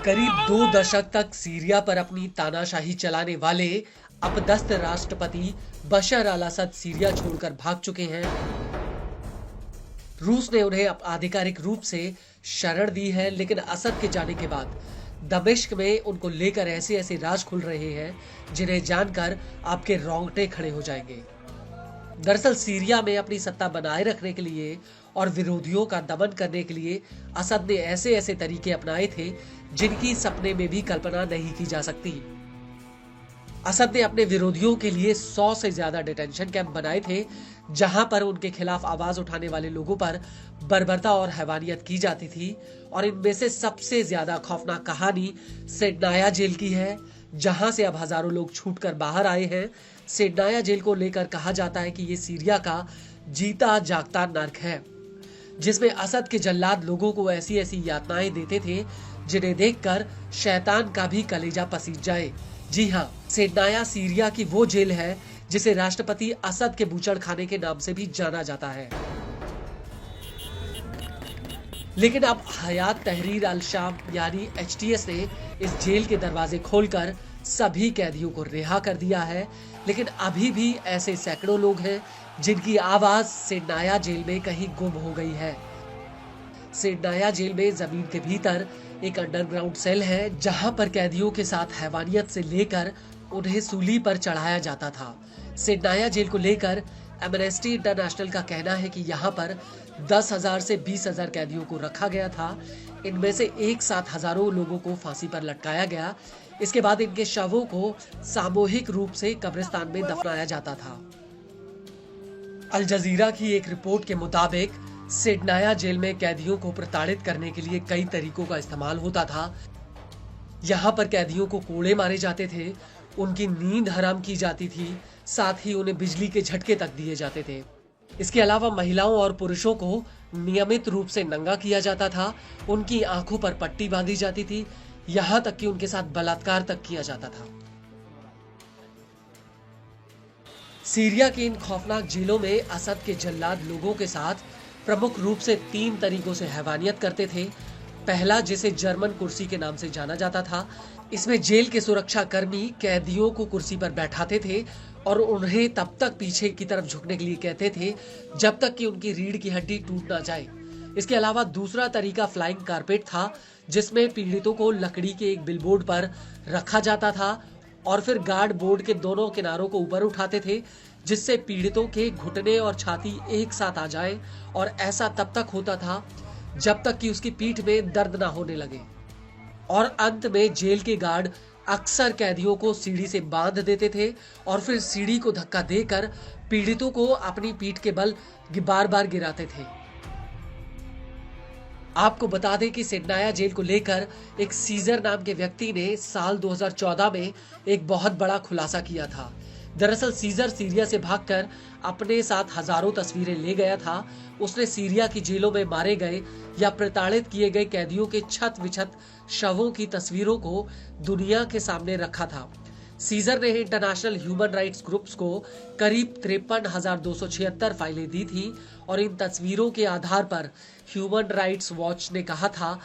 करीब 2 दशक तक सीरिया पर अपनी तानाशाही चलाने वाले अपदस्थ राष्ट्रपति बशर अल असद सीरिया छोड़कर भाग चुके हैं। रूस ने उन्हें आधिकारिक रूप से शरण दी है, लेकिन असद के जाने के बाद दमिश्क में उनको लेकर ऐसे ऐसे राज खुल रहे हैं जिन्हें जानकर आपके रोंगटे खड़े हो जाएंगे। दरअसल सीरिया में अपनी सत्ता बनाए रखने के लिए और विरोधियों का दमन करने के लिए असद ने ऐसे ऐसे तरीके अपनाए थे जिनकी सपने में भी कल्पना नहीं की जा सकती। असद ने अपने विरोधियों के लिए 100 से ज्यादा डिटेंशन कैंप बनाए थे, जहां पर उनके खिलाफ आवाज उठाने वाले लोगों पर बर्बरता और हैवानियत की जाती थी। और इनमें से सबसे ज्यादा खौफनाक कहानी सेडनाया जेल की है, जहां से अब हजारों लोग छूटकर बाहर आए हैं। सेडनाया जेल को लेकर कहा जाता है कि ये सीरिया का जीता जागता नर्क है, जिसमें असद के जल्लाद लोगों को ऐसी ऐसी यातनाएं देते थे जिन्हें देखकर शैतान का भी कलेजा पसीज जाए। जी हाँ, सेडनाया सीरिया की वो जेल है जिसे राष्ट्रपति असद के बूचड़खाने के नाम से भी जाना जाता है। लेकिन अब हयात तहरीर अल शाम यानी HTS ने इस जेल के दरवाजे खोलकर सभी कैदियों को रिहा कर दिया है। लेकिन अभी भी ऐसे सैकड़ों लोग हैं जिनकी आवाज सेडनाया जेल में कहीं गुम हो गई है। सेडनाया जेल में जमीन के भीतर एक अंडरग्राउंड सेल है, जहां पर कैदियों के साथ हैवानियत से लेकर उन्हें सूली पर चढ़ाया जाता था। सेडनाया जेल को लेकर एमनेस्टी इंटरनेशनल का कहना है कि यहाँ पर 10,000 से 20,000 कैदियों को रखा गया था। इनमें से एक साथ हजारों लोगों को फांसी पर लटकाया गया। इसके बाद इनके शवों को सामूहिक रूप से कब्रिस्तान में दफनाया जाता था। अल जजीरा की एक रिपोर्ट के मुताबिक सेडनाया जेल में कैदियों को प्रताड़ित करने के लिए कई तरीकों का इस्तेमाल होता था। यहाँ पर कैदियों को कोड़े मारे जाते थे, उनकी नींद हराम की जाती थी, साथ ही उन्हें बिजली के झटके तक दिए जाते थे। इसके अलावा महिलाओं और पुरुषों को नियमित रूप से नंगा किया जाता था, उनकी आंखों पर पट्टी बांधी जाती थी, यहाँ तक कि उनके साथ बलात्कार तक किया जाता था। सीरिया की इन खौफनाक जेलों में असद के जल्लाद लोगों के साथ प्रमुख रूप से 3 तरीकों से हैवानियत करते थे। पहला, जिसे जर्मन कुर्सी के नाम से जाना जाता था, इसमें जेल के सुरक्षा कर्मी कैदियों को कुर्सी पर बैठाते थे और उन्हें तब तक पीछे की तरफ झुकने के लिए कहते थे जब तक कि उनकी रीढ़ की हड्डी टूट ना जाए। इसके अलावा दूसरा तरीका फ्लाइंग कारपेट था, जिसमें पीड़ितों को लकड़ी के एक बिलबोर्ड पर रखा जाता था और फिर गार्ड बोर्ड के दोनों किनारों को ऊपर उठाते थे, जिससे पीड़ितों के घुटने और छाती एक साथ आ जाए। और ऐसा तब तक होता था जब तक कि उसकी पीठ में दर्द ना होने लगे। और अंत में जेल के गार्ड अक्सर कैदियों को सीढ़ी से बांध देते थे और फिर सीढ़ी को धक्का देकर पीड़ितों को अपनी पीठ के बल बार बार गिराते थे। आपको बता दें कि सेडनाया जेल को लेकर एक सीजर नाम के व्यक्ति ने साल 2014 में एक बहुत बड़ा खुलासा किया था। दरअसल सीजर सीरिया से भागकर अपने साथ हजारों तस्वीरें ले गया था। उसने सीरिया की जेलों में मारे गए या प्रताड़ित किए गए कैदियों के छत विछत शवों की तस्वीरों को दुनिया के सामने रखा था। सीजर ने इंटरनेशनल ह्यूमन राइट्स ग्रुप्स को करीब 53,276 फाइलें दी थी और इन तस्वीरों के आधार पर ह्यूमन राइट्स वॉच ने कहा था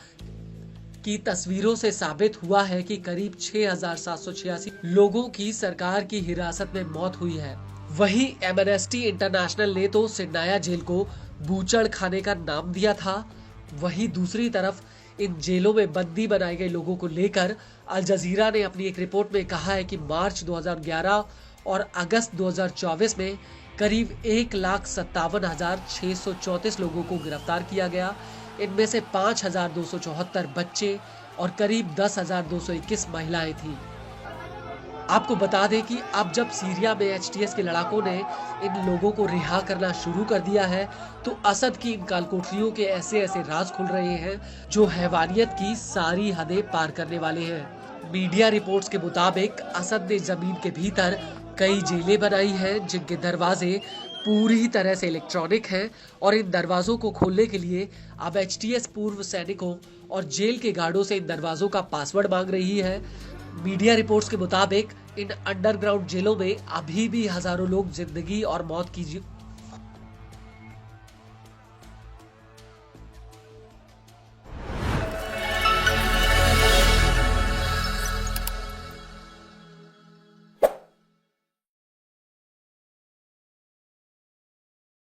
कि तस्वीरों से साबित हुआ है कि करीब 6,786 लोगों की सरकार की हिरासत में मौत हुई है। वहीं एमनेस्टी इंटरनेशनल ने तो सेडनाया जेल को बूचड़ खाने का नाम दिया था। वहीं दूसरी तरफ इन जेलों में बंदी बनाए गए लोगों को लेकर अल जजीरा ने अपनी एक रिपोर्ट में कहा है कि मार्च 2011 और अगस्त 2024 में करीब 1,57,634 लोगों को गिरफ्तार किया गया। इनमें से 5,274 बच्चे और करीब 10,221 महिलाएं थीं। आपको बता दें कि अब जब सीरिया में HTS के लड़ाकों ने इन लोगों को रिहा करना शुरू कर दिया है, तो असद की इन कालकोठरियों के ऐसे ऐसे राज खुल रहे हैं जो हैवानियत की सारी हदें पार करने वाले हैं। मीडिया रिपोर्ट्स के मुताबिक असद ने जमीन के भीतर कई जेलें बनाई हैं जिनके दरवाजे पूरी तरह से इलेक्ट्रॉनिक हैं और इन दरवाजों को खोलने के लिए अब HTS पूर्व सैनिकों और जेल के गार्डों से इन दरवाजों का पासवर्ड मांग रही है। मीडिया रिपोर्ट्स के मुताबिक इन अंडरग्राउंड जेलों में अभी भी हजारों लोग जिंदगी और मौत की